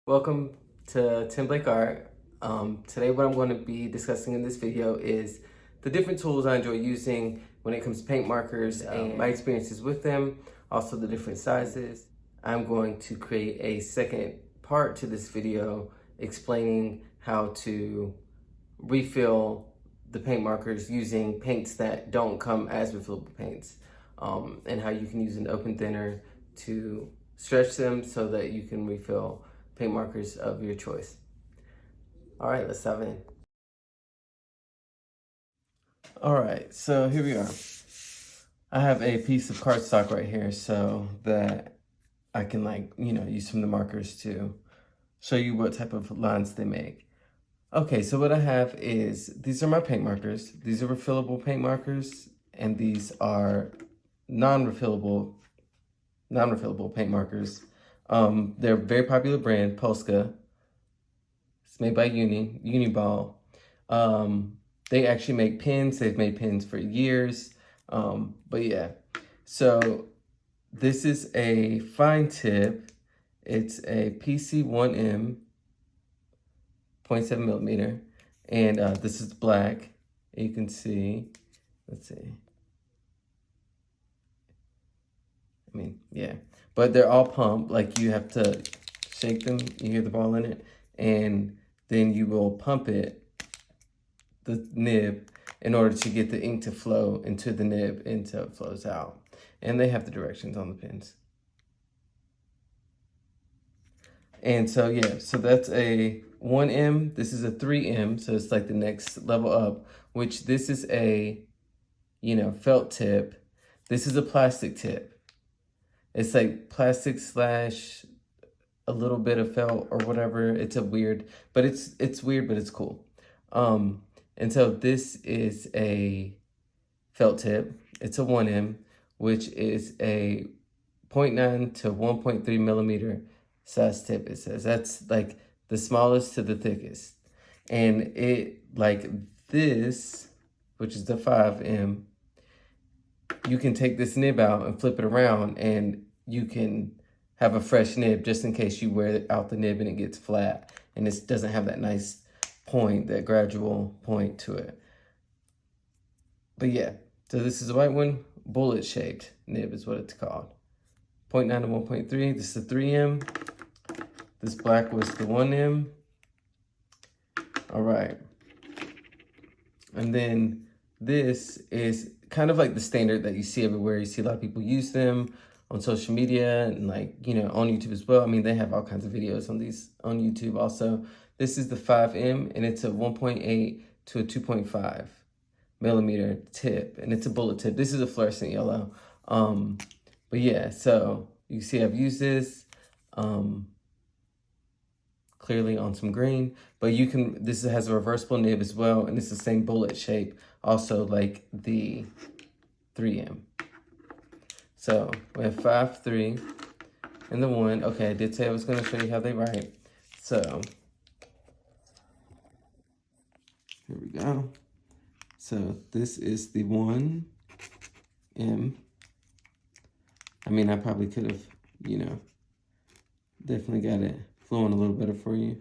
Welcome to Tim Blake Art. Today what I'm going to be discussing in this video is the different tools I enjoy using when it comes to paint markers and my experiences with them, also the different sizes. I'm going to create a second part to this video explaining how to refill the paint markers using paints that don't come as refillable paints, and how you can use an open thinner to stretch them so that you can refill paint markers of your choice. All right, let's dive in. All right, so here we are. I have a piece of cardstock right here so that I can use some of the markers to show you what type of lines they make. Okay, so what I have is, these are my paint markers. These are refillable paint markers, and these are non-refillable paint markers. They're a very popular brand, POSCA. It's made by Uniball. They actually make pins. They've made pins for years. But yeah, so this is a fine tip. It's a PC1M 0.7 millimeter. And this is black. You can see, let's see. I mean, yeah. But they're all pumped. Like, you have to shake them. You hear the ball in it. And then you will pump it, the nib, in order to get the ink to flow into the nib until it flows out. And they have the directions on the pins. And so, yeah, so that's a 1M. This is a 3M, so it's like the next level up, which this is a, felt tip. This is a plastic tip. It's like plastic slash a little bit of felt or whatever. It's weird, but it's weird, but it's cool. And so this is a felt tip. It's a 1M, which is a 0.9 to 1.3 millimeter size tip. It says that's like the smallest to the thickest. And it, like this, which is the 5M, you can take this nib out and flip it around, and you can have a fresh nib just in case you wear out the nib and it gets flat and it doesn't have that nice point, that gradual point to it. But yeah, so this is a white one, bullet shaped nib is what it's called. 0.9 to 1.3, this is the 3M. This black was the 1M. All right. And then this is kind of like the standard that you see everywhere. You see a lot of people use them on social media and on YouTube as well. I mean, they have all kinds of videos on these on YouTube also. This is the 5M, and it's a 1.8 to a 2.5 millimeter tip, and it's a bullet tip. This is a fluorescent yellow. But yeah, so you see I've used this clearly on some green, but this has a reversible nib as well, and it's the same bullet shape, also like the 3M. So we have 5, 3, and the 1. Okay, I did say I was going to show you how they write. So here we go. So this is the 1M. I mean, I probably could have, definitely got it flowing a little better for you.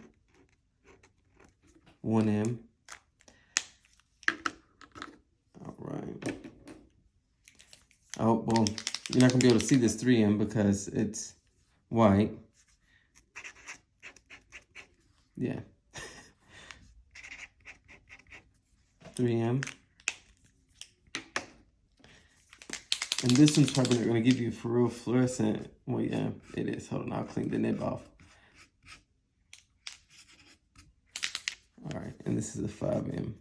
1M. All right. Oh, well, you're not going to be able to see this 3M because it's white. Yeah. 3M. And this one's probably not going to give you for real fluorescent. Well, yeah, it is. Hold on, I'll clean the nib off. All right, and this is a 5M.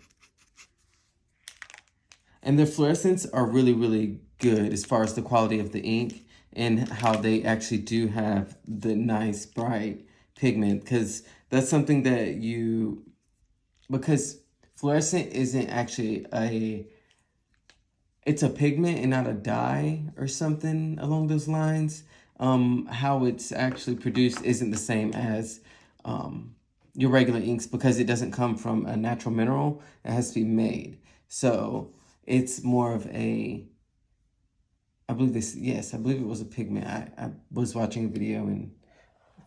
And their fluorescents are really, really good as far as the quality of the ink and how they actually do have the nice, bright pigment. Because that's something that because fluorescent isn't actually it's a pigment and not a dye or something along those lines. How it's actually produced isn't the same as your regular inks because it doesn't come from a natural mineral. It has to be made. So it's more of I believe it was a pigment. I was watching a video and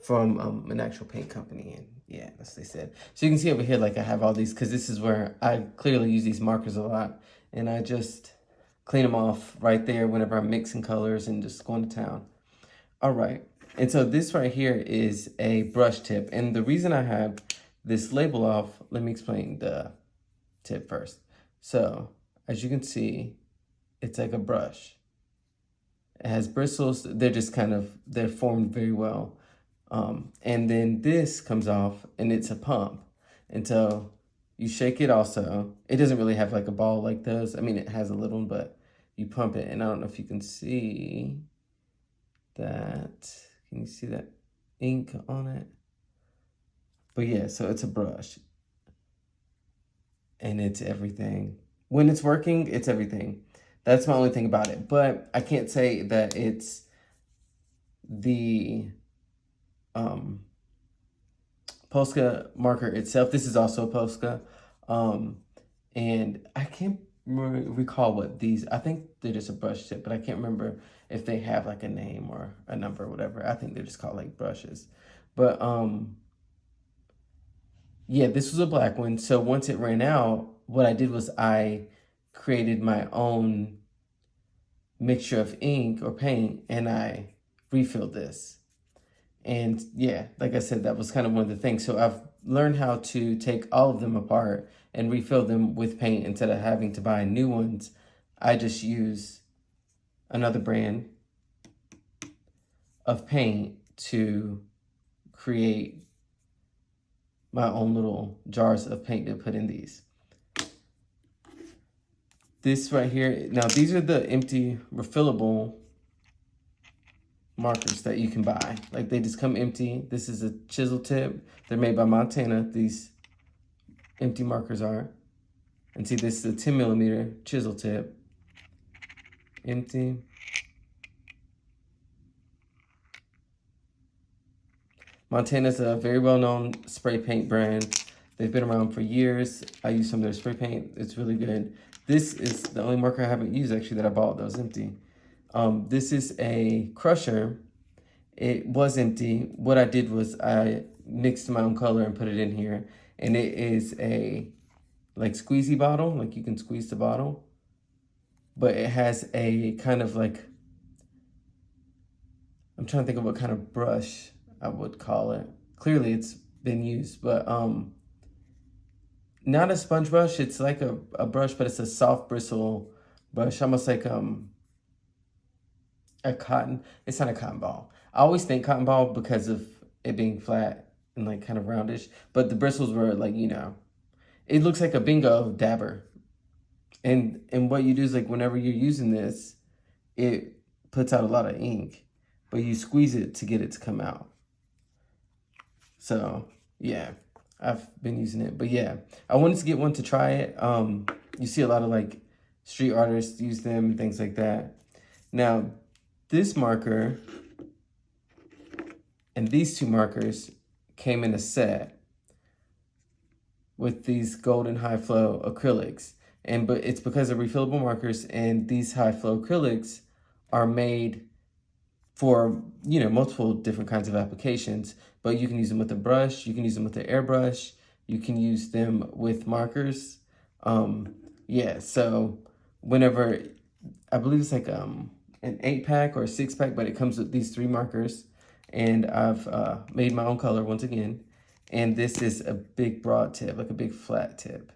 from an actual paint company, and yeah, that's what they said. So you can see over here, like I have all these, because this is where I clearly use these markers a lot, and I just clean them off right there whenever I'm mixing colors and just going to town. All right, and so this right here is a brush tip, and the reason I have this label off, let me explain the tip first. So as you can see, it's like a brush. It has bristles. They're just kind of, they're formed very well. And then this comes off and it's a pump. And so you shake it also. It doesn't really have like a ball like those. I mean, it has a little, but you pump it. And I don't know if you can see that. Can you see that ink on it? But yeah, so it's a brush. And it's everything. When it's working, it's everything. That's my only thing about it. But I can't say that it's the POSCA marker itself. This is also a POSCA. And I can't recall what these, I think they're just a brush tip, but I can't remember if they have like a name or a number or whatever. I think they're just called like brushes. But yeah, this was a black one. So once it ran out, what I did was I created my own mixture of ink or paint and I refilled this. And yeah, like I said, that was kind of one of the things. So I've learned how to take all of them apart and refill them with paint instead of having to buy new ones. I just use another brand of paint to create my own little jars of paint to put in these. This right here, now these are the empty refillable markers that you can buy. Like they just come empty. This is a chisel tip. They're made by Montana. These empty markers are. And see, this is a 10 millimeter chisel tip. Empty. Montana's a very well-known spray paint brand. They've been around for years. I use some of their spray paint. It's really good. This is the only marker I haven't used actually that I bought that was empty. This is a crusher. It was empty. What I did was I mixed my own color and put it in here. And it is a like squeezy bottle, like you can squeeze the bottle. But it has a kind of like, I'm trying to think of what kind of brush I would call it. Clearly it's been used, but not a sponge brush. It's like a brush, but it's a soft bristle brush, almost like a cotton. It's not a cotton ball. I always think cotton ball because of it being flat and like kind of roundish, but the bristles were like, you know, it looks like a bingo dabber. And what you do is like whenever you're using this, it puts out a lot of ink, but you squeeze it to get it to come out. So yeah, I've been using it, but yeah, I wanted to get one to try it. You see a lot of like street artists use them and things like that. Now, this marker and these two markers came in a set with these golden high flow acrylics. But it's because they're refillable markers, and these high flow acrylics are made for, you know, multiple different kinds of applications, but you can use them with a brush, you can use them with an airbrush, you can use them with markers. Yeah, so whenever, I believe it's like an 8-pack or a 6-pack, but it comes with these 3 markers, and I've made my own color once again. And this is a big broad tip, like a big flat tip.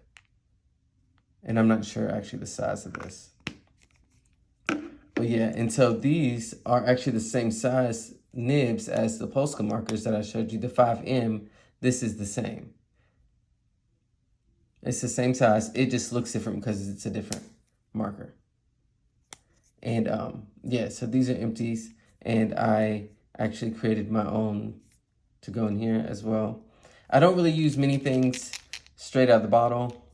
And I'm not sure actually the size of this. But yeah, and so these are actually the same size nibs as the POSCA markers that I showed you, the 5M. This is the same. It's the same size. It just looks different because it's a different marker. And yeah, so these are empties, and I actually created my own to go in here as well. I don't really use many things straight out of the bottle,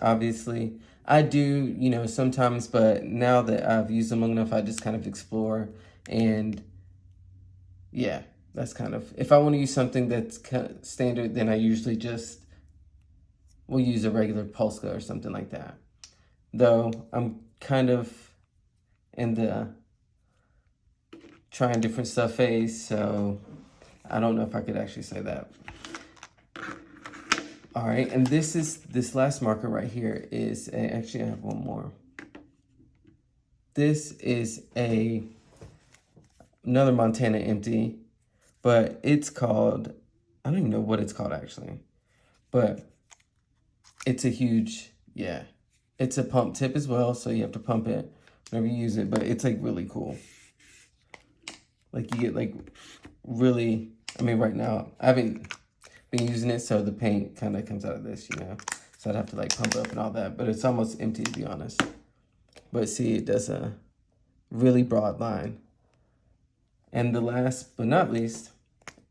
obviously. I do, you know, sometimes, but now that I've used them long enough, I just kind of explore. And yeah, that's kind of, if I want to use something that's kind of standard, then I usually just will use a regular POSCA or something like that. Though I'm kind of in the trying different stuff phase, so I don't know if I could actually say that. All right, and this last marker right here is actually I have one more. This is another Montana Empty, but it's called, I don't even know what it's called actually, but it's a huge, yeah. It's a pump tip as well, so you have to pump it whenever you use it, but it's like really cool. Like you get like really, I mean right now, I haven't been using it, so the paint kind of comes out of this, you know. So I'd have to like pump up and all that, but it's almost empty to be honest. But see, it does a really broad line. And the last but not least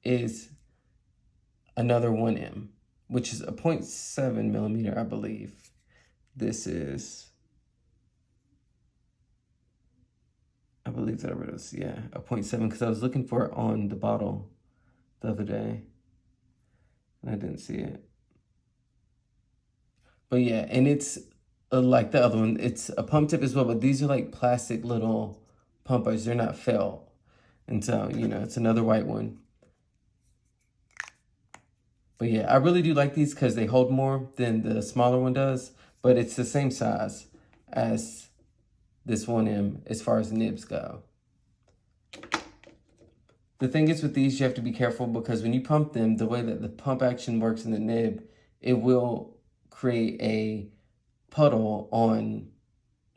is another 1M, which is a 0.7 millimeter, I believe. This is, I believe that it was, yeah, a 0.7, because I was looking for it on the bottle the other day, and I didn't see it. But yeah, and it's like the other one, it's a pump tip as well, but these are like plastic little pumpers. They're not felt. And so, you know, it's another white one. But yeah, I really do like these because they hold more than the smaller one does, but it's the same size as this 1M as far as nibs go. The thing is with these, you have to be careful because when you pump them, the way that the pump action works in the nib, it will create a puddle on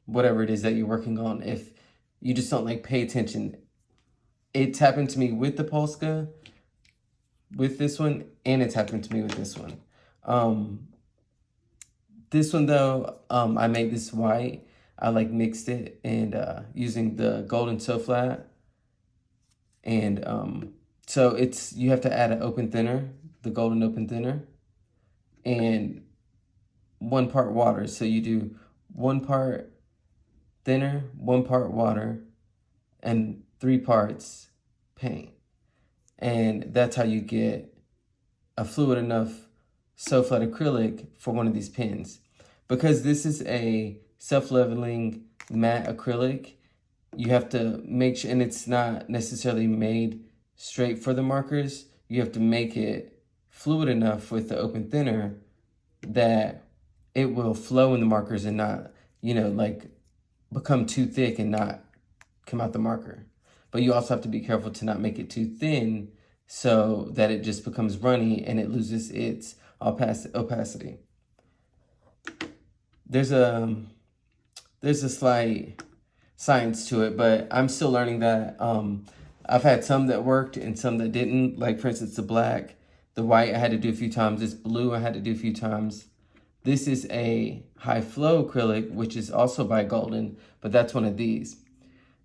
whatever it is that you're working on if you just don't like pay attention. It's happened to me with the POSCA, with this one, and it's happened to me with this one. This one though, I made this white. I like mixed it and using the golden so flat. And so it's, you have to add an open thinner, the golden open thinner, and 1 part water. So you do 1 part thinner, 1 part water, and 3 parts paint. And that's how you get a fluid enough so flat acrylic for one of these pens. Because this is a self-leveling matte acrylic, you have to make sure, and it's not necessarily made straight for the markers, you have to make it fluid enough with the open thinner that it will flow in the markers and not, you know, like become too thick and not come out the marker. But you also have to be careful to not make it too thin so that it just becomes runny and it loses its opacity. There's a slight science to it, but I'm still learning that. I've had some that worked and some that didn't. Like for instance, the black, the white I had to do a few times. This blue I had to do a few times. This is a high flow acrylic, which is also by Golden, but that's one of these.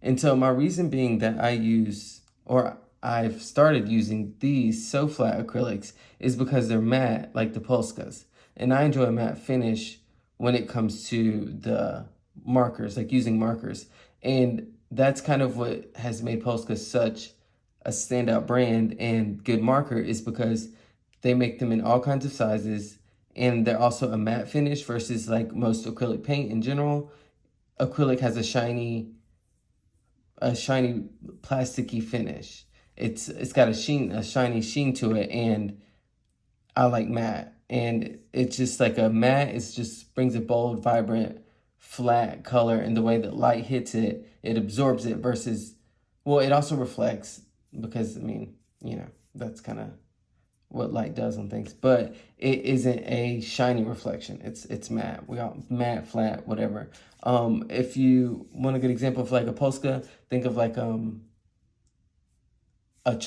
And so my reason being that I use, or I've started using these so flat acrylics is because they're matte like the POSCAs. And I enjoy a matte finish when it comes to the markers, like using markers. And that's kind of what has made POSCA such a standout brand and good marker, is because they make them in all kinds of sizes, and they're also a matte finish versus like most acrylic paint in general. Acrylic has a shiny plasticky finish. It's got a shiny sheen to it, and I like matte. And it's just like a matte, it just brings a bold, vibrant, flat color, and the way that light hits it, it absorbs it versus, well, it also reflects because, I mean, you know, that's kind of what light does on things, but it isn't a shiny reflection. It's matte. We got matte, flat, whatever. If you want a good example of like a POSCA, think of like a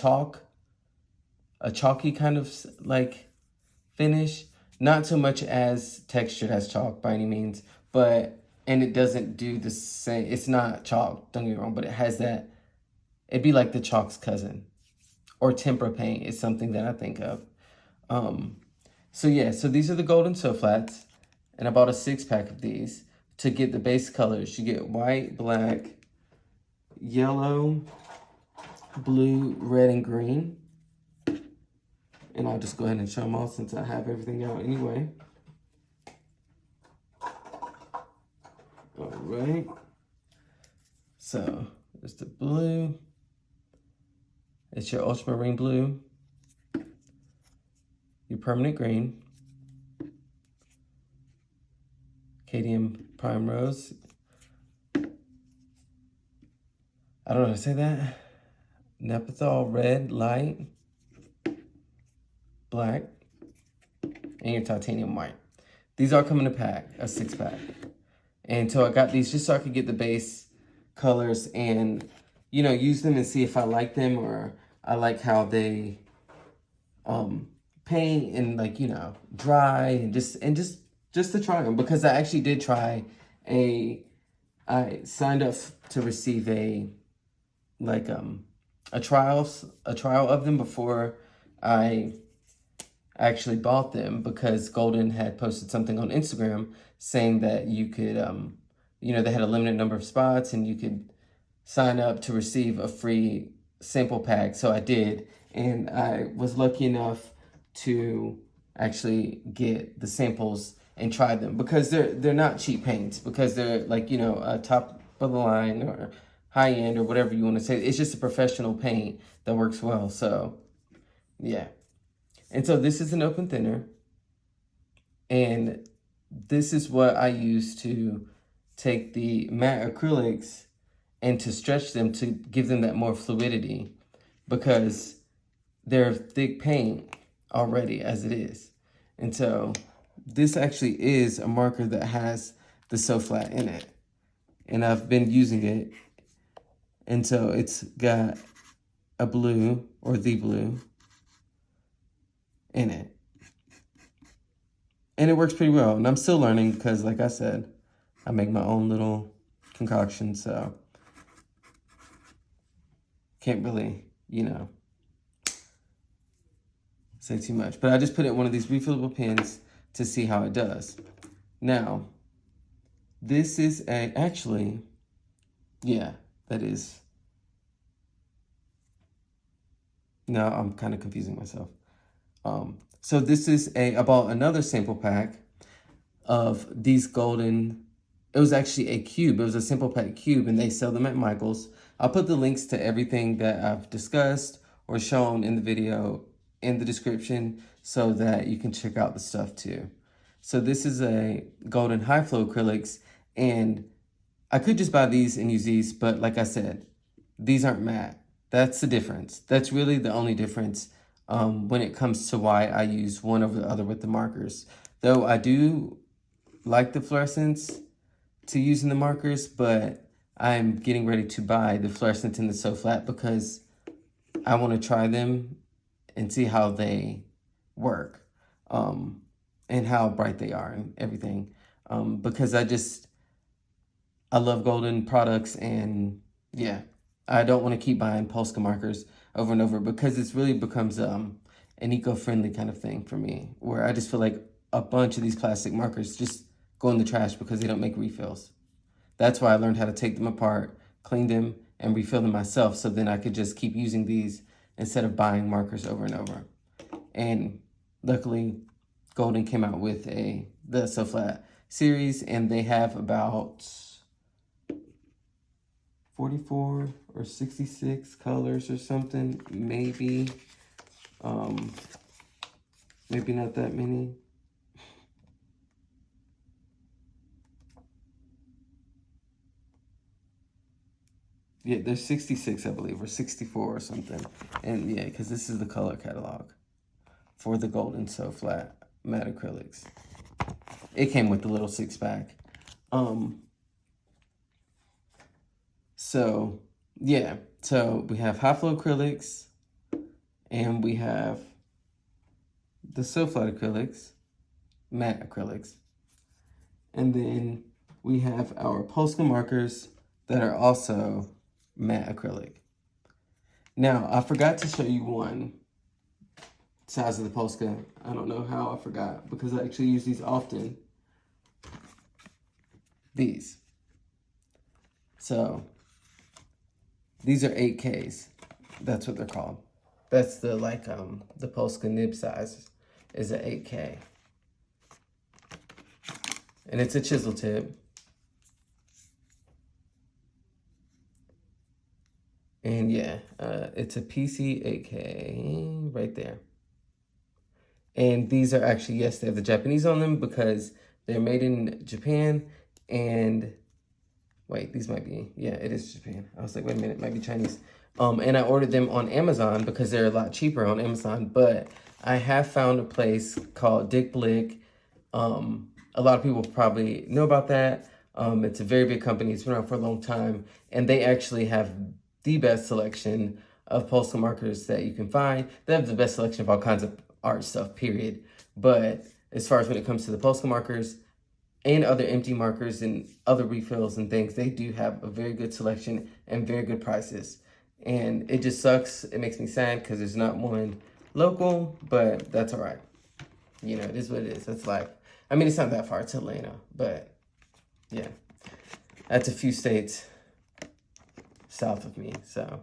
chalky kind of like finish. Not so much as textured as chalk by any means, but, and it doesn't do the same, it's not chalk, don't get me wrong, but it has that, it'd be like the chalk's cousin. Or tempera paint is something that I think of. So yeah, so these are the golden so flats, and I bought a 6-pack of these. To get the base colors, you get white, black, yellow, blue, red, and green. And I'll just go ahead and show them all since I have everything out anyway. All right. So there's the blue. It's your ultramarine blue. your permanent green, cadmium primrose. I don't know how to say that. Nephthol red light, black, and your titanium white. These all come in a pack, a 6-pack. And so I got these just so I could get the base colors and, you know, use them and see if I like them or I like how they paint and, like, you know, dry and just to try them, because I actually did try I signed up to receive a trial of them before I actually bought them, because Golden had posted something on Instagram saying that you could, you know, they had a limited number of spots and you could sign up to receive a free sample pack. So I did, and I was lucky enough to actually get the samples and try them, because they're not cheap paints, because they're, like, you know, top of the line or high end or whatever you want to say. It's just a professional paint that works well. So yeah. And so this is an open thinner, and this is what I use to take the matte acrylics and to stretch them to give them that more fluidity, because they're thick paint already as it is. And so this actually is a marker that has the So Flat in it, and I've been using it. And so it's got a blue, or the blue, in it. And it works pretty well. And I'm still learning because, like I said, I make my own little concoction. So can't really, you know, say too much. But I just put it in one of these refillable pens to see how it does. Now, this is actually, yeah, that is. No, I'm kind of confusing myself. So this is I bought another sample pack of these Golden. It was actually a cube. It was a simple pack cube, and they sell them at Michael's. I'll put the links to everything that I've discussed or shown in the video in the description so that you can check out the stuff too. So this is a Golden High Flow Acrylics, and I could just buy these and use these, but like I said, these aren't matte. That's the difference. That's really the only difference when it comes to why I use one over the other with the markers. Though I do like the fluorescence to use in the markers, but I'm getting ready to buy the fluorescent in the So Flat because I want to try them and see how they work, and how bright they are and everything. Because I love Golden products, and yeah, I don't want to keep buying POSCA markers over and over, because it's really becomes an eco-friendly kind of thing for me, where I just feel like a bunch of these plastic markers just go in the trash because they don't make refills. That's why I learned how to take them apart, clean them, and refill them myself, so then I could just keep using these instead of buying markers over and over. And luckily, Golden came out with the So Flat series, and they have about 44 or 66 colors or something, maybe. Maybe not that many. Yeah, there's 66, I believe, or 64 or something. And yeah, because this is the color catalog for the Golden So Flat matte acrylics. It came with the little 6-pack. So yeah, so we have high flow acrylics, and we have the So Flat acrylics, matte acrylics. And then we have our POSCA markers that are also matte acrylic. Now, I forgot to show you one size of the POSCA. I don't know how I forgot, because I actually use these often. These. So, these are 8Ks. That's what they're called. That's the, like, the POSCA nib size is an 8K. And it's a chisel tip. And yeah, it's a PC 8K right there. And these are actually, yes, they have the Japanese on them because they're made in Japan. And wait, these might be, yeah, it is Japan. I was like, wait a minute, it might be Chinese. And I ordered them on Amazon because they're a lot cheaper on Amazon. But I have found a place called Dick Blick. A lot of people probably know about that. It's a very big company. It's been around for a long time. And they actually have the best selection of POSCA markers that you can find. They have the best selection of all kinds of art stuff, period. But as far as when it comes to the POSCA markers and other empty markers and other refills and things, they do have a very good selection and very good prices. And it just sucks. It makes me sad because there's not one local, but that's all right. You know, it is what it is. That's life. I mean, it's not that far to Atlanta, but yeah, that's a few states south of me. So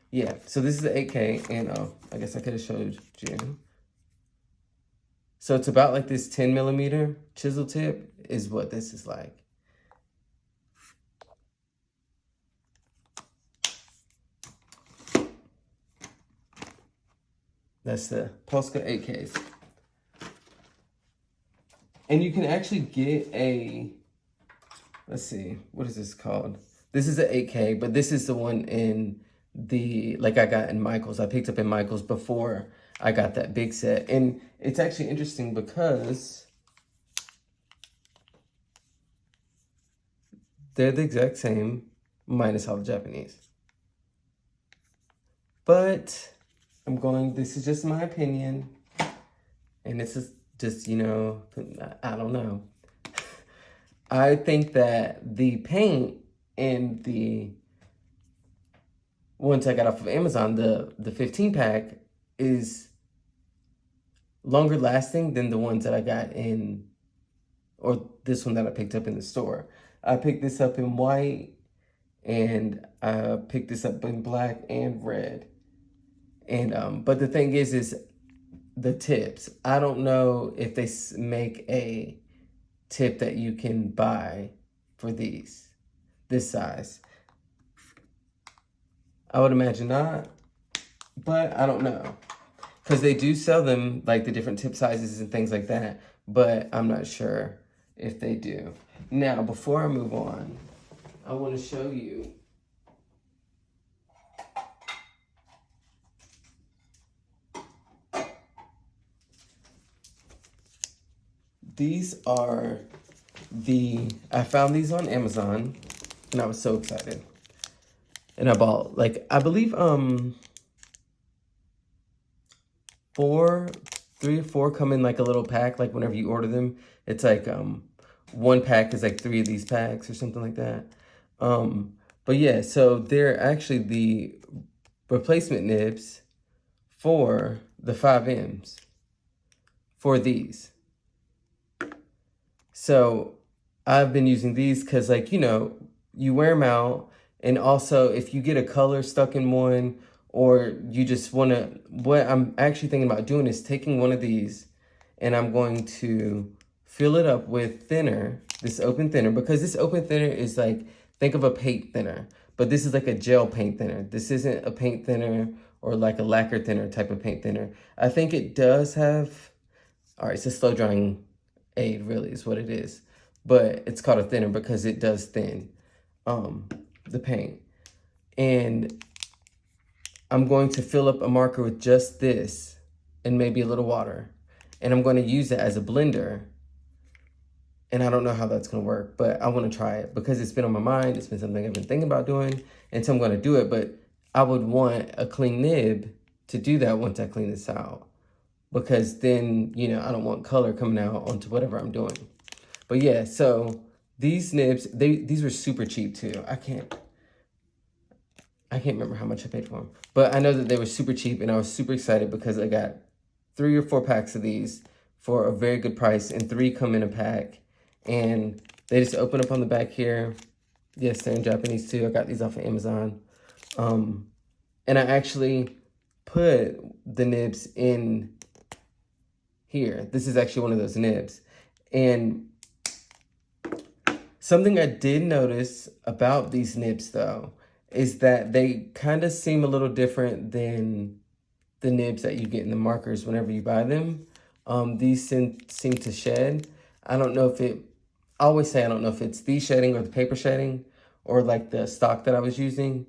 yeah, so this is the 8K, and I guess I could have showed you. So it's about like this 10 millimeter chisel tip is what this is like. That's the POSCA 8Ks. And you can actually get a, let's see, what is this called? This is an 8K, but this is the one in the, like I got in Michael's. I picked up in Michael's before I got that big set. And it's actually interesting because they're the exact same, minus all the Japanese. But this is just my opinion. And this is just, you know, I don't know. I think that the paint in the ones I got off of Amazon, the 15 pack, is longer lasting than the ones that I got in, or this one that I picked up in the store. I picked this up in white, and I picked this up in black and red. And but the thing is the tips. I don't know if they make a tip that you can buy for this size. I would imagine not, but I don't know. Because they do sell them, like the different tip sizes and things like that, but I'm not sure if they do. Now, before I move on, I want to show you these are I found these on Amazon, and I was so excited. And I bought, like, I believe, 3 or 4 come in like a little pack, like whenever you order them. It's like, one pack is like 3 of these packs or something like that. But yeah, so they're actually the replacement nibs for the 5Ms for these. So I've been using these because, like, you know, you wear them out. And also, if you get a color stuck in one, or you just want to, what I'm actually thinking about doing is taking one of these, and I'm going to fill it up with thinner, this open thinner, because this open thinner is like, think of a paint thinner, but this is like a gel paint thinner. This isn't a paint thinner or like a lacquer thinner type of paint thinner. I think it does have, all right, it's a slow drying aid, really, is what it is. But it's called a thinner because it does thin the paint. And I'm going to fill up a marker with just this and maybe a little water. And I'm going to use it as a blender. And I don't know how that's going to work, but I want to try it because it's been on my mind. It's been something I've been thinking about doing. And so I'm going to do it. But I would want a clean nib to do that once I clean this out. Because then, you know, I don't want color coming out onto whatever I'm doing. But yeah, so these nibs, these were super cheap too. I can't remember how much I paid for them. But I know that they were super cheap, and I was super excited because I got 3 or 4 packs of these for a very good price, and 3 come in a pack. And they just open up on the back here. Yes, they're in Japanese too. I got these off of Amazon. And I actually put the nibs in here. This is actually one of those nibs. And something I did notice about these nibs, though, is that they kind of seem a little different than the nibs that you get in the markers whenever you buy them. These seem to shed. I don't know if it, I always say I don't know if it's these shedding or the paper shedding or like the stock that I was using,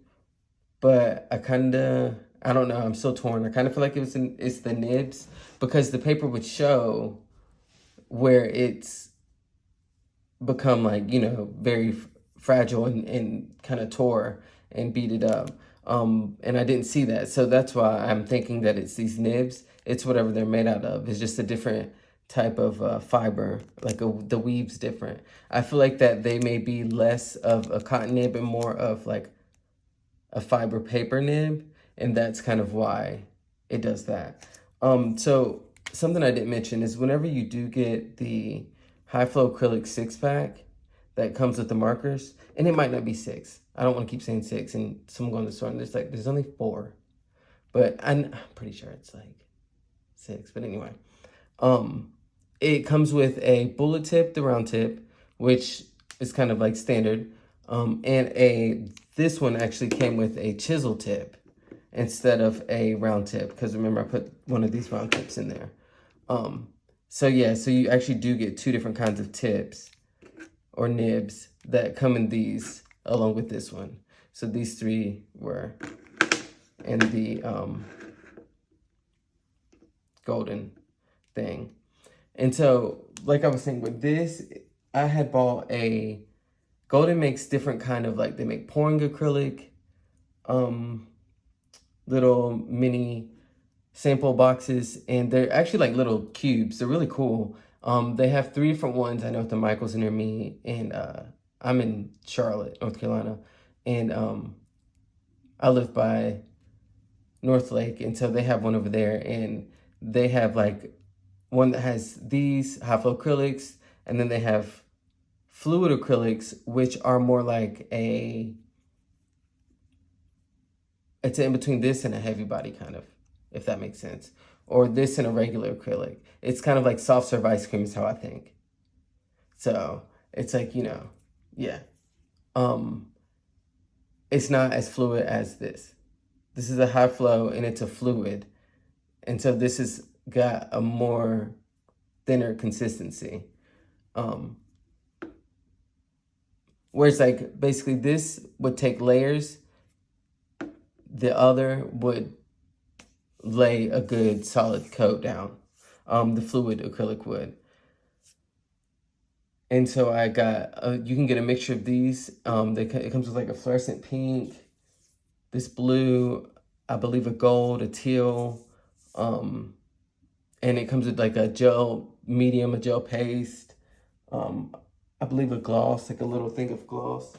but I don't know, I'm still torn. I kind of feel like it's the nibs because the paper would show where it's become like, you know, very fragile and kind of tore and beat it up. And I didn't see that. So that's why I'm thinking that it's these nibs. It's whatever they're made out of. It's just a different type of fiber, like the weave's different. I feel like that they may be less of a cotton nib and more of like a fiber paper nib. And that's kind of why it does that. So something I didn't mention is whenever you do get the High Flow Acrylic 6-pack that comes with the markers, and it might not be 6. I don't want to keep saying 6, and someone going to the store and there's only 4. But I'm pretty sure it's like 6. But anyway, it comes with a bullet tip, the round tip, which is kind of like standard. And this one actually came with a chisel tip instead of a round tip, because remember I put one of these round tips in there. So yeah, so you actually do get 2 different kinds of tips or nibs that come in these along with this one. So these 3 were in the golden thing. And so, like I was saying with this, I had bought a, Golden makes different kind of like, they make pouring acrylic, little mini sample boxes, and they're actually like little cubes. They're really cool. They have 3 different ones. I know at the Michaels near me, and I'm in Charlotte, North Carolina, and I live by North Lake, and so they have one over there, and they have like one that has these high flow acrylics, and then they have fluid acrylics, which are more like it's in between this and a heavy body kind of, if that makes sense. Or this and a regular acrylic. It's kind of like soft serve ice cream is how I think. So it's like, you know, yeah. It's not as fluid as this. This is a high flow and it's a fluid. And so this has got a more thinner consistency. Whereas like basically this would take layers, the other would lay a good solid coat down, the fluid acrylic would. And so I got, you can get a mixture of these. It comes with like a fluorescent pink, this blue, I believe a gold, a teal, and it comes with like a gel medium, a gel paste, I believe a gloss, like a little thing of gloss.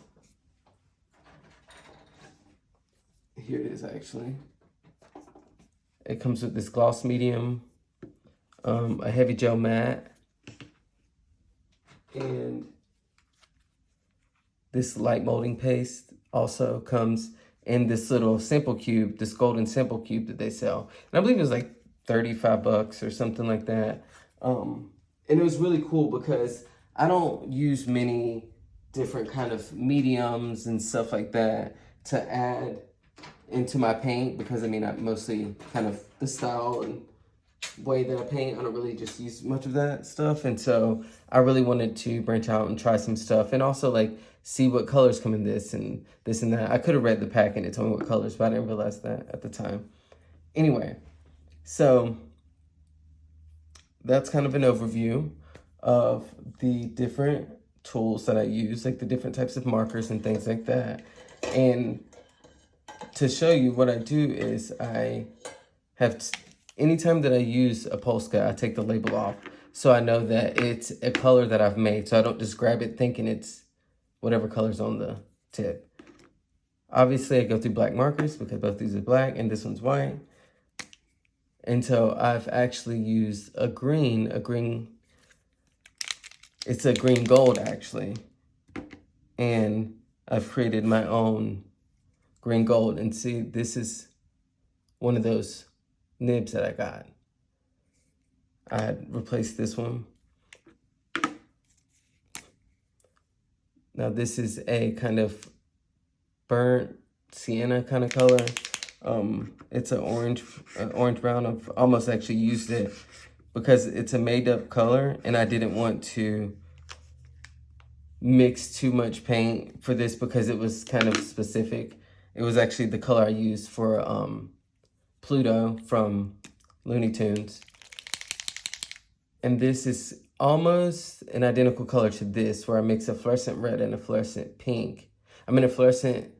Here it is actually. It comes with this gloss medium, a heavy gel matte, and this light molding paste also comes in this little sample cube, this golden sample cube that they sell. And I believe it was like 35 bucks or something like that. And it was really cool because I don't use many different kind of mediums and stuff like that to add into my paint, because I mean, I mostly kind of the style and way that I paint, I don't really just use much of that stuff. And so I really wanted to branch out and try some stuff and also like see what colors come in this and that. I could have read the pack and it told me what colors, but I didn't realize that at the time. Anyway, so that's kind of an overview of the different tools that I use, like the different types of markers and things like that. And to show you what I do is I have, anytime that I use a POSCA, I take the label off. So I know that it's a color that I've made. So I don't just grab it thinking it's whatever color's on the tip. Obviously I go through black markers because both these are black and this one's white. And so I've actually used a green, it's a green gold actually. And I've created my own green gold. And see, this is one of those nibs that I got. I had replaced this one. Now this is a kind of burnt sienna kind of color. It's an orange brown. I've almost actually used it because it's a made up color and I didn't want to mix too much paint for this because it was kind of specific. It was actually the color I used for Pluto from Looney Tunes. And this is almost an identical color to this, where I mix a fluorescent red and a fluorescent pink. I mean a fluorescent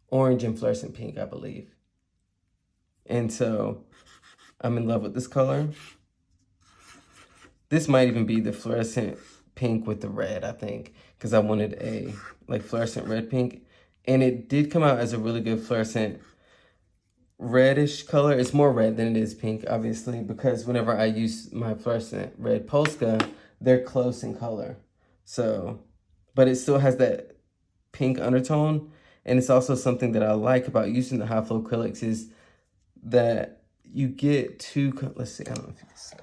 orange and fluorescent pink, I believe. And so I'm in love with this color. This might even be the fluorescent pink with the red, I think, because I wanted a like fluorescent red pink. And it did come out as a really good fluorescent reddish color. It's more red than it is pink, obviously, because whenever I use my fluorescent red POSCA, they're close in color. So, but it still has that pink undertone. And it's also something that I like about using the high flow acrylics is that you get let's see, I don't know if you can see.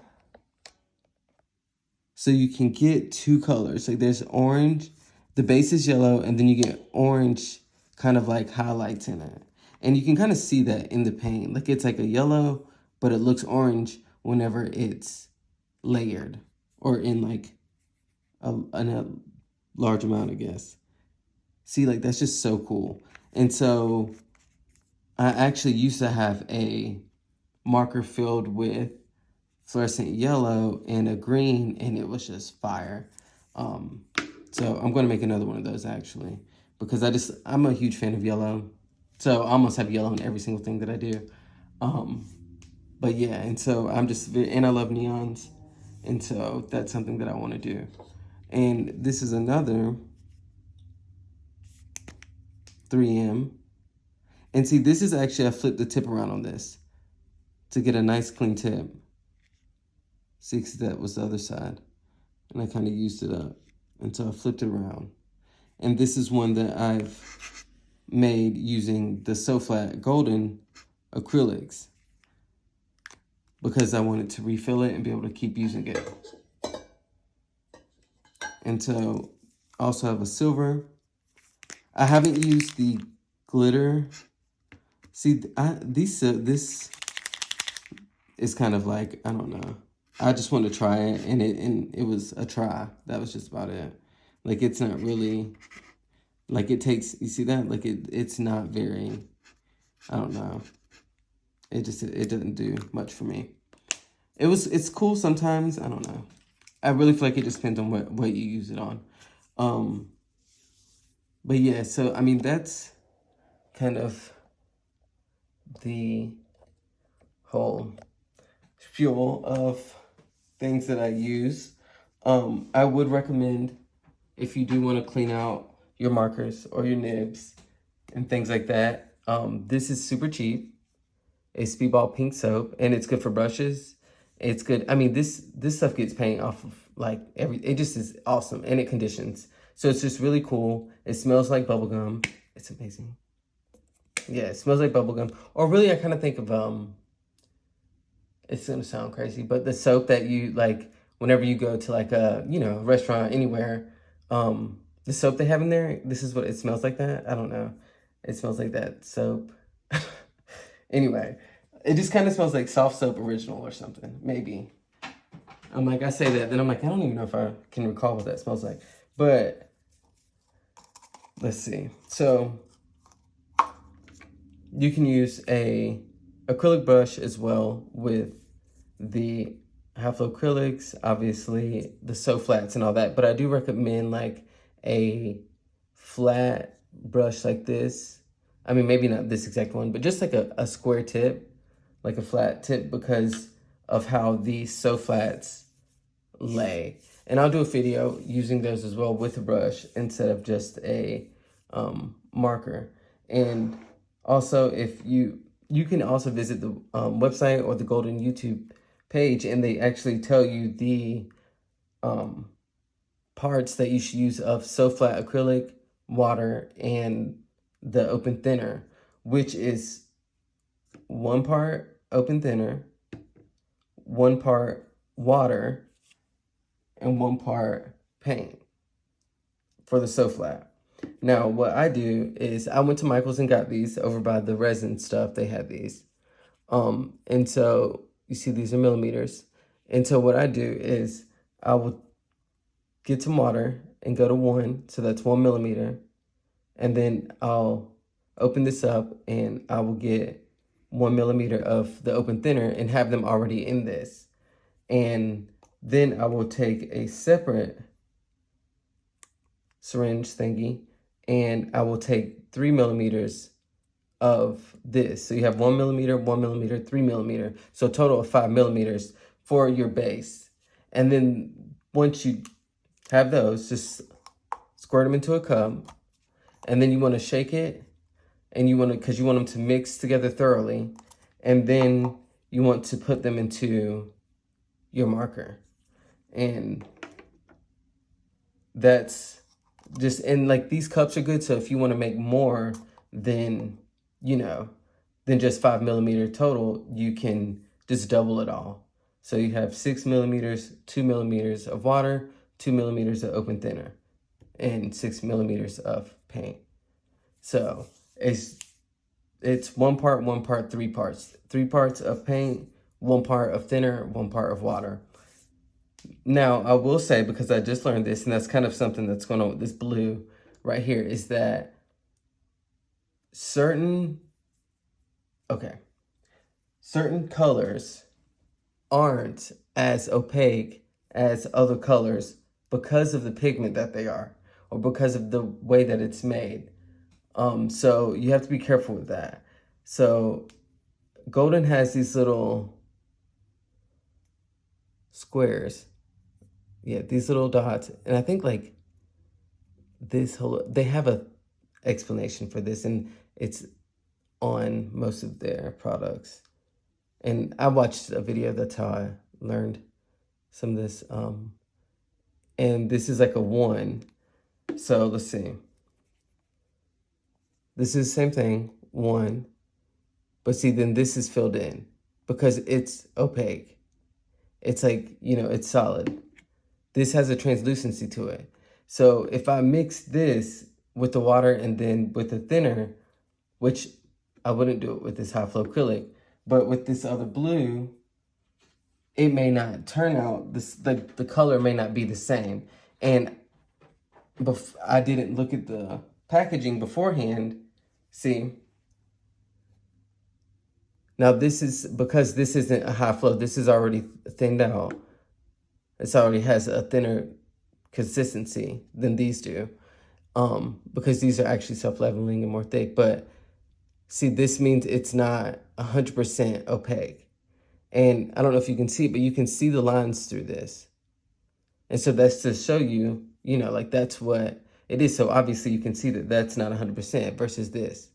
So you can get two colors. Like there's orange, the base is yellow, and then you get orange kind of like highlights in it. And you can kind of see that in the paint. Like it's like a yellow, but it looks orange whenever it's layered or in like a large amount, I guess. See, like that's just so cool. And so I actually used to have a marker filled with fluorescent yellow and a green, and it was just fire. So I'm going to make another one of those actually, because I'm a huge fan of yellow. So I almost have yellow in every single thing that I do. But yeah, and so and I love neons. And so that's something that I want to do. And this is another 3M. And see, this is actually, I flipped the tip around on this to get a nice clean tip. See, that was the other side. And I kind of used it up. And so I flipped it around. And this is one that I've made using the So Flat Golden Acrylics, because I wanted to refill it and be able to keep using it. And so I also have a silver. I haven't used the glitter. See, this is kind of like, I don't know. I just wanted to try it, and it was a try. That was just about it. Like it's not really, like it takes, you see that? Like it's not very, I don't know. It doesn't do much for me. It's cool sometimes. I don't know. I really feel like it just depends on what you use it on. But yeah, so I mean that's kind of the whole fuel of things that I use. I would recommend, if you do want to clean out your markers or your nibs and things like that, this is super cheap. A Speedball pink soap, and it's good for brushes. It's good. I mean, this stuff gets paint off of like it just is awesome, and it conditions. So it's just really cool. It smells like bubblegum. It's amazing. Yeah, it smells like bubblegum. Or really, I kind of think of, it's gonna sound crazy, but the soap that you like whenever you go to like a, restaurant anywhere, the soap they have in there, this is what it smells like. That, I don't know. It smells like that soap. Anyway, it just kind of smells like soft soap original or something, maybe. I'm like, I say that, then I'm like, I don't even know if I can recall what that smells like. But let's see. So you can use a acrylic brush as well with the high flow acrylics, obviously the So Flats and all that. But I do recommend like a flat brush like this. I mean, maybe not this exact one, but just like a square tip, like a flat tip, because of how these So Flats lay. And I'll do a video using those as well with a brush instead of just a marker. And also, if you can also visit the website or the Golden YouTube page, and they actually tell you the parts that you should use of So Flat acrylic, water, and the open thinner, which is 1 part open thinner, 1 part water, and 1 part paint for the So Flat. Now, what I do is I went to Michael's and got these over by the resin stuff. They had these. And so you see these are millimeters. And so what I do is I will get some water and go to 1. So that's 1 millimeter. And then I'll open this up and I will get 1 millimeter of the open thinner and have them already in this. And then I will take a separate syringe thingy and I will take 3 millimeters of this. So you have 1 millimeter, 1 millimeter, 3 millimeter. So a total of 5 millimeters for your base. And then once you have those, just squirt them into a cup. And then you want to shake it. And you want to, because you want them to mix together thoroughly. And then you want to put them into your marker. And that's just, and like these cups are good. So if you want to make more than, you know, than just 5 millimeter total, you can just double it all. So you have 6 millimeters, 2 millimeters of water, 2 millimeters of open thinner, and 6 millimeters of paint. So it's 1 part, 1 part, 3 parts. 3 parts of paint, 1 part of thinner, 1 part of water. Now, I will say, because I just learned this, and that's kind of something that's going on with this blue right here, is that certain colors aren't as opaque as other colors because of the pigment that they are, or because of the way that it's made. So you have to be careful with that. So golden has these little squares. Yeah, these little dots. And I think like this whole, they have a explanation for this, and it's on most of their products. And I watched a video, that's how I learned some of this. And this is like a 1. So let's see. This is the same thing, 1. But see, then this is filled in because it's opaque. It's like, you know, it's solid. This has a translucency to it. So if I mix this with the water and then with the thinner, which I wouldn't do it with this high flow acrylic, but with this other blue, it may not turn out, the color may not be the same. And I didn't look at the packaging beforehand. See, now this is, because this isn't a high flow, this is already thinned out. It already has a thinner consistency than these do, because these are actually self-leveling and more thick. But see, this means it's not 100% opaque. And I don't know if you can see, but you can see the lines through this. And so that's to show you, you know, like that's what it is. So obviously you can see that that's not 100% versus this.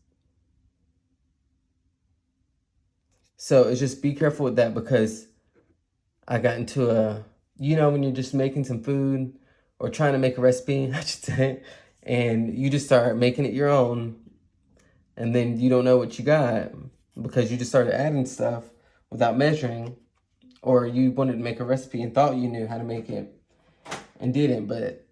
So it's just be careful with that, because I got into a, you know, when you're just making some food or trying to make a recipe, I should say, and you just start making it your own, and then you don't know what you got because you just started adding stuff without measuring, or you wanted to make a recipe and thought you knew how to make it and didn't, but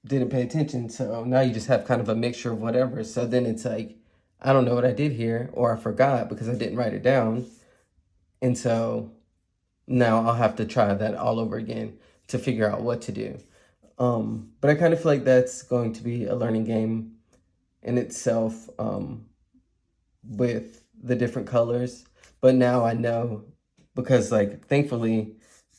didn't pay attention. So now you just have kind of a mixture of whatever. So then it's like, I don't know what I did here, or I forgot because I didn't write it down. And so now I'll have to try that all over again to figure out what to do. But I kind of feel like that's going to be a learning game in itself, with the different colors. But now I know, because like, thankfully,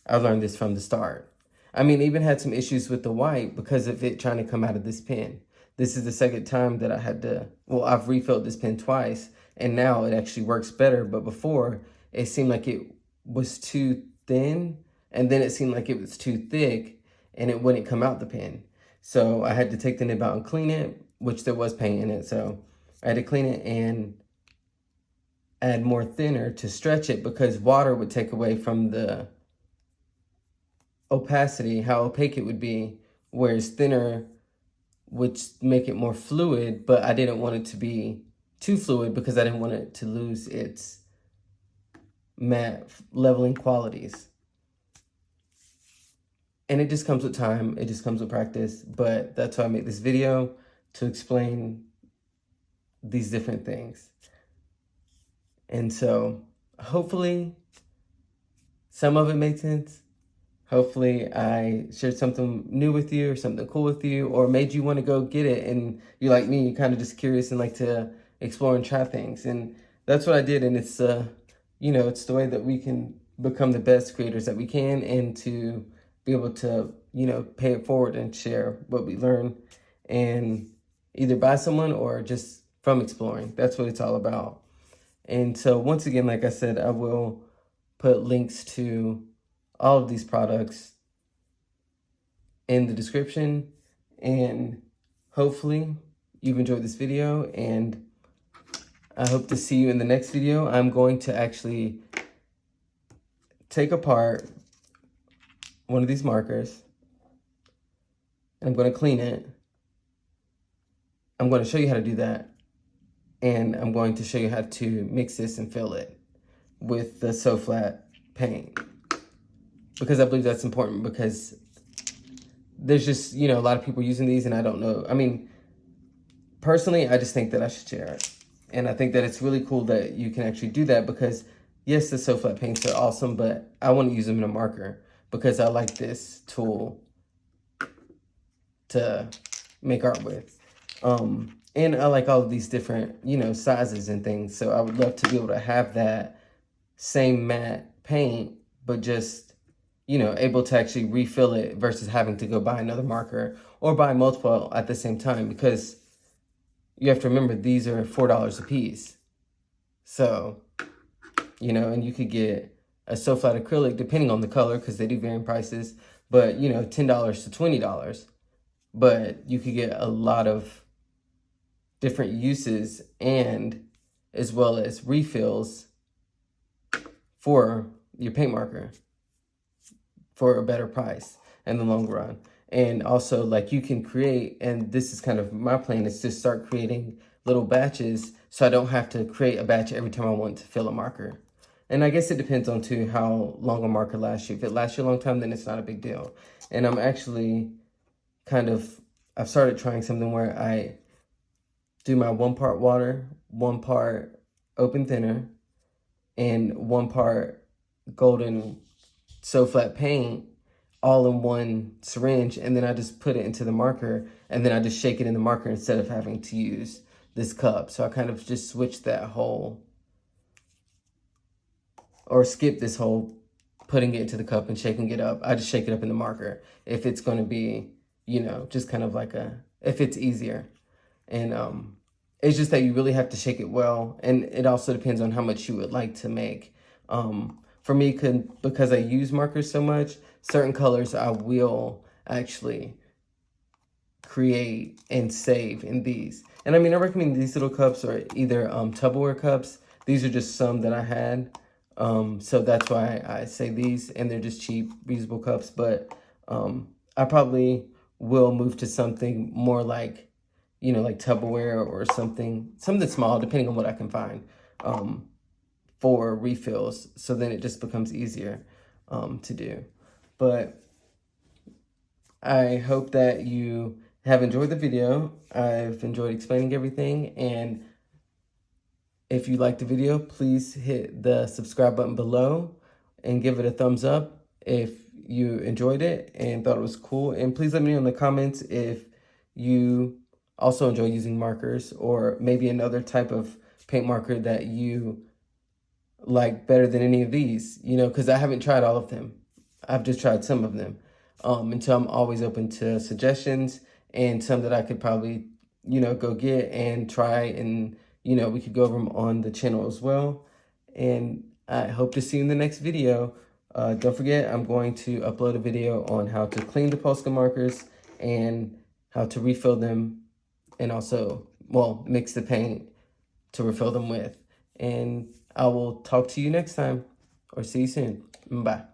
I learned this from the start. I mean, I even had some issues with the white because of it trying to come out of this pen. This is the second time that I had to, well, I've refilled this pen twice, and now it actually works better. But before, it seemed like it was too thin, and then it seemed like it was too thick, and it wouldn't come out the pen. So I had to take the nib out and clean it, which there was paint in it. So I had to clean it and add more thinner to stretch it, because water would take away from the opacity, how opaque it would be, whereas thinner would make it more fluid. But I didn't want it to be too fluid because I didn't want it to lose its matte leveling qualities. And it just comes with time, it just comes with practice. But that's why I made this video, to explain these different things. And so hopefully some of it made sense. Hopefully I shared something new with you or something cool with you, or made you want to go get it. And you're like me, you're kind of just curious and like to explore and try things. And that's what I did. And it's, it's the way that we can become the best creators that we can, and to be able to, pay it forward and share what we learn, and either by someone or just from exploring. That's what it's all about. And so once again, like I said, I will put links to all of these products in the description, and hopefully you've enjoyed this video, and I hope to see you in the next video. I'm going to actually take apart one of these markers, and I'm going to clean it. I'm going to show you how to do that, and I'm going to show you how to mix this and fill it with the So Flat paint, because I believe that's important, because there's just, a lot of people using these, and I don't know. I mean, personally, I just think that I should share it. And I think that it's really cool that you can actually do that, because yes, the So Flat paints are awesome, but I want to use them in a marker because I like this tool to make art with. And I like all of these different, sizes and things. So I would love to be able to have that same matte paint, but just, able to actually refill it versus having to go buy another marker or buy multiple at the same time, because you have to remember these are $4 a piece. So, and you could get a So Flat acrylic depending on the color, because they do vary in prices, but $10 to $20. But you could get a lot of different uses, and as well as refills for your paint marker for a better price in the long run. And also, like, you can create, and this is kind of my plan, is to start creating little batches, so I don't have to create a batch every time I want to fill a marker. And I guess it depends on too how long a marker lasts you. If it lasts you a long time, then it's not a big deal. And I'm actually I've started trying something where I do my 1 part water, 1 part open thinner, and 1 part golden So Flat paint, all in one syringe, and then I just put it into the marker, and then I just shake it in the marker instead of having to use this cup. So I kind of just switched that whole, or skip this whole putting it into the cup and shaking it up. I just shake it up in the marker if it's going to be, just kind of like if it's easier. And it's just that you really have to shake it well, and it also depends on how much you would like to make. For me, because I use markers so much, certain colors I will actually create and save in these. And I mean, I recommend these little cups, or either Tupperware cups. These are just some that I had. So that's why I say these, and they're just cheap, reusable cups. But I probably will move to something more like, like Tupperware, or something small, depending on what I can find, for refills. So then it just becomes easier to do. But I hope that you have enjoyed the video. I've enjoyed explaining everything, and if you liked the video, please hit the subscribe button below and give it a thumbs up if you enjoyed it and thought it was cool. And please let me know in the comments if you also enjoy using markers, or maybe another type of paint marker that you like better than any of these, because I haven't tried all of them. I've just tried some of them. And so I'm always open to suggestions, and some that I could probably, go get and try, and, we could go over them on the channel as well. And I hope to see you in the next video. Don't forget, I'm going to upload a video on how to clean the POSCA markers and how to refill them, and also, mix the paint to refill them with. And I will talk to you next time, or see you soon. Bye.